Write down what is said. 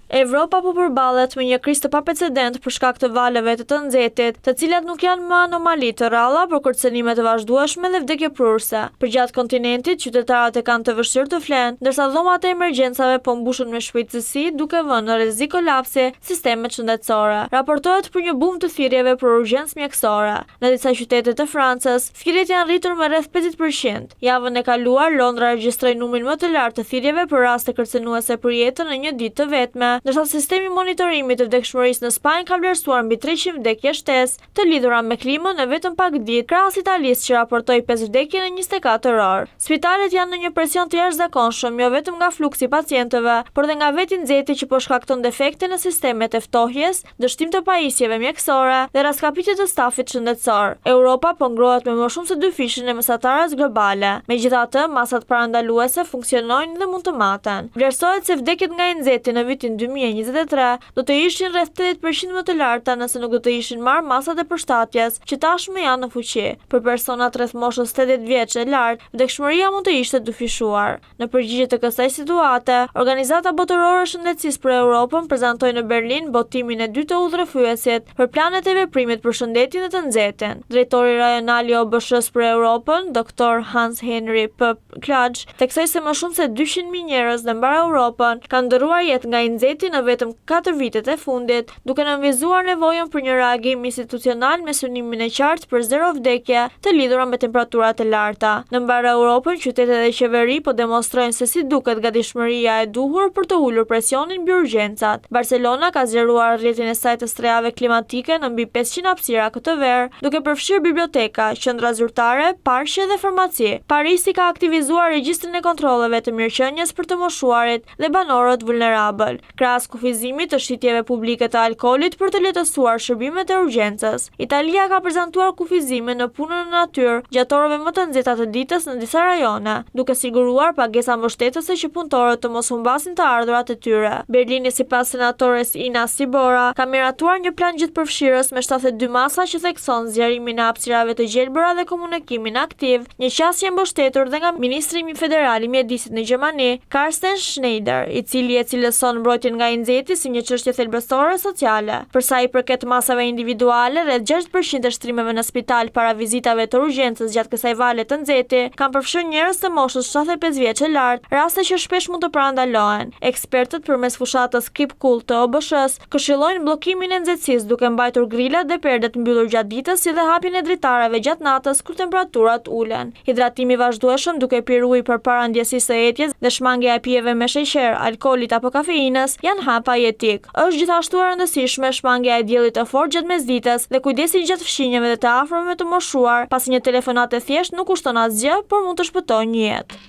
Evropa po përballet me një krizë të paprecedent për shkak të valeve të nxehtit, të cilat nuk janë më anomali të rralla, por kërcënime të vazhdueshme dhe vdekje prurse. Përgjatë kontinentit, qytetarët e kanë të vështirë të flenë, ndërsa dhomat e emergjencave po mbushen me shpejtësi, duke vënë në rrezik kolapsi sistemet shëndetësore. Raportohet për një bum të thirrjeve për urgjencë mjekësore. Në disa qytete të Francës, thirrjet janë rritur me rreth 50%. Javën e kaluar, Londra regjistroi numrin më të lartë të thirrjeve për raste kërcënuese për jetën në një ditë të vetme, ndërsa sistemi monitorimit të vdekshmërisë në Spanjë ka vlerësuar mbi 300 vdekje shtesë të lidhura me klimën në vetëm pak ditë, krahas Italisë që raportoi 5 vdekje në 24 orë. Spitalet janë në një presion të jashtëzakonshëm, jo vetëm nga fluksi i pacientëve, por edhe nga veti nxehti që po shkakton defekte në sistemet e ftohjes, dështim të pajisjeve mjekësore dhe raskapitje të stafit shëndetësor. Europa po ngrohet me më shumë se dyfishin e mesatarës globale. Megjithatë, masat parandaluese funksionojnë dhe mund të maten. Vlerësohet se vdekjet nga nxehti në vitin 2023 do të ishin rreth 80% më të larta nëse nuk do të ishin marrë masat e përshtatjes që tashmë janë në fuqi. Për personat rreth moshës 80 vjeç e lart, vdekshmëria mund të ishte dyfishuar. Në përgjigje të kësaj situate, Organizata Botërore e Shëndetësisë për Europën prezantoi në Berlin botimin e dytë të udhëfyesit për planet e veprimit për shëndetin dhe të nxehtin. Drejtori rajonal i OBSH-s për Europën, Dr. Hans Henry P. Kluge, theksoi se më shumë se 200.000 njerëz në mbar Europën kanë ndëruar jetë nga nxehti në vetëm 4 vitet e fundit, duke nënvizuar nevojën për një reagim institucional me synimin e qartë për zero vdekje të lidhura me temperaturat e larta. Në mbar Europën, qytetet dhe qeveri po demonstrojnë se si duket gatishmëria e duhur për të ulur presionin mbi urgjencat. Barcelona ka zgjeruar rrjetin e saj të strehave klimatike në mbi 500 hapësira këtë verë, duke përfshirë biblioteka, qendra zyrtare, parqe dhe farmaci. Parisi ka aktivizuar regjistrin e kontrolleve të mirëqenies për të moshuarit dhe banorët vulnerabël, krahas kufizimit të shitjeve publike të alkoolit për të lehtësuar shërbimet e urgjencës. Italia ka prezantuar kufizime në punën në natyrë gjatë orëve më të nxehta të ditës në disa rajone, duke siguruar pagesa mbështetëse që punëtorët të mos humbasin të ardhurat e tyre. Berlini, sipas senatores Ina Sibora, ka miratuar një plan gjithëpërfshirës me 72 masa që thekson zgjerimin e hapësirave të gjelbëra dhe komunikimin aktiv, një qasje mbështetur dhe nga ministri federal i mjedisit në Gjermani, Carsten Schneider, i cili e cilëson mbrojtjen nga nxehti si një çështje thelbësore sociale. Për sa i përket masave individuale, rreth 6% e shtrimeve në spital para vizitave të urgjencës gjatë kësaj vale të nxehti kanë përfshirë njerëz të moshës 75 vjeç e lartë, raste që shpesh mund të parandalohen. Ekspertët përmes fushatës Keep Cool të OBSH-s këshillojnë bllokimin e nxehtësisë duke mbajtur grilat dhe perdet mbyllur gjatë ditës, si dhe hapjen e dritareve gjatë natës kur temperaturat ulen. Hidratimi vazhdueshëm duke pirë ujë përpara ndjesisë së etjes dhe shmangja e pijeve me sheqer, alkoolit apo kafeinës janë hapa jetik. Është gjithashtu e rëndësishme shmangja e diellit të fortë gjatë mesditës dhe kujdesi gjatë fshinjeve dhe të afërmëve të moshuar, pasi një telefonat e thjeshtë nuk kushton asgjë, por mund të shpëtojë një jetë.